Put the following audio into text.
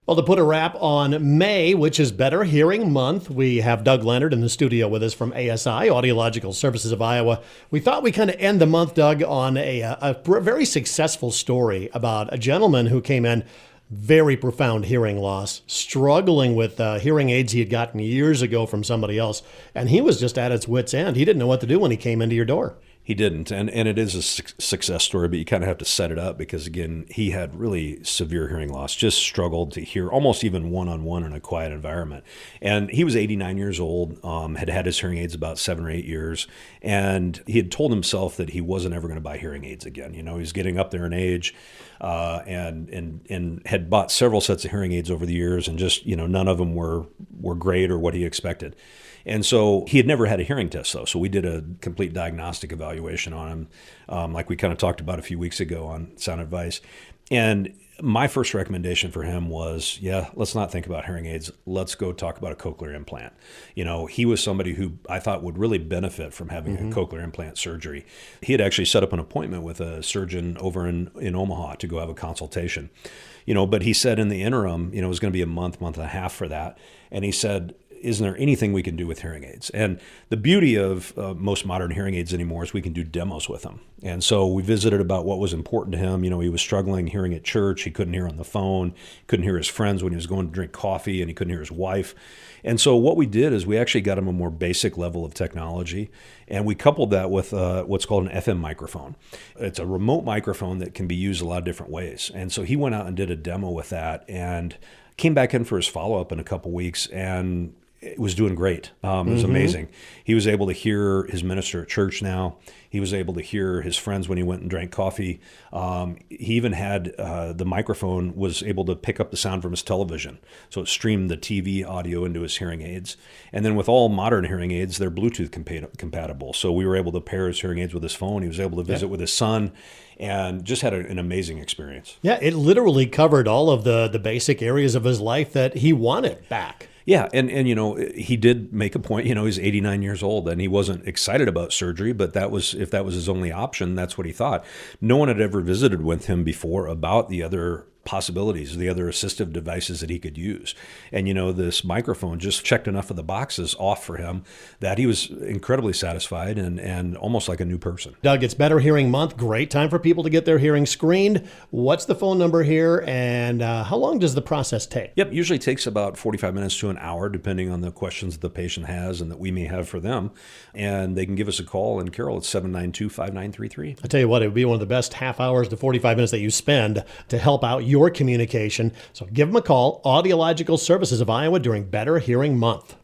Well, to put a wrap on May, which is Better Hearing Month, we have Doug Leonard in the studio with us from ASI, Audiological Services of Iowa. We thought we'd kind of end the month, Doug, on a very successful story about a gentleman who came in, very profound hearing loss, struggling with hearing aids he had gotten years ago from somebody else, and he was just at his wit's end. He didn't know what to do when he came into your door. He didn't, and it is a success story, but you kind of have to set it up because, again, he had really severe hearing loss, just struggled to hear almost even one-on-one in a quiet environment. And he was 89 years old, had had his hearing aids about 7 or 8 years, and he had told himself that he wasn't ever going to buy hearing aids again. You know, he was getting up there in age, and had bought several sets of hearing aids over the years, and just, you know, none of them were great or what he expected. And so he had never had a hearing test, though. So we did a complete diagnostic evaluation on him, like we kind of talked about a few weeks ago on Sound Advice. And my first recommendation for him was, let's not think about hearing aids. Let's go talk about a cochlear implant. You know, he was somebody who I thought would really benefit from having a cochlear implant surgery. He had actually set up an appointment with a surgeon over in Omaha to go have a consultation. You know, but he said in the interim, you know, it was going to be a month and a half for that. And he said, isn't there anything we can do with hearing aids? And the beauty of most modern hearing aids anymore is we can do demos with them. And so we visited about what was important to him. You know, he was struggling hearing at church. He couldn't hear on the phone, couldn't hear his friends when he was going to drink coffee, and he couldn't hear his wife. And so what we did is we actually got him a more basic level of technology, and we coupled that with what's called an FM microphone. It's a remote microphone that can be used a lot of different ways. And so he went out and did a demo with that and came back in for his follow-up in a couple weeks, and it was doing great. It was amazing. He was able to hear his minister at church now. He was able to hear his friends when he went and drank coffee. He even had the microphone was able to pick up the sound from his television. So it streamed the TV audio into his hearing aids. And then with all modern hearing aids, they're Bluetooth compatible. So we were able to pair his hearing aids with his phone. He was able to visit with his son and just had an amazing experience. Yeah, it literally covered all of the basic areas of his life that he wanted back. Yeah, and you know, he did make a point. You know, he's 89 years old, and he wasn't excited about surgery, but if that was his only option, that's what he thought. No one had ever visited with him before about the other possibilities, the other assistive devices that he could use. And, you know, this microphone just checked enough of the boxes off for him that he was incredibly satisfied and almost like a new person. Doug, it's Better Hearing Month. Great time for people to get their hearing screened. What's the phone number here, and how long does the process take? Yep, usually takes about 45 minutes to an hour, depending on the questions that the patient has and that we may have for them. And they can give us a call, and Carol, it's 792-5933. I tell you what, it would be one of the best half hours to 45 minutes that you spend to help out your communication. So give them a call, Audiological Services of Iowa, during Better Hearing Month.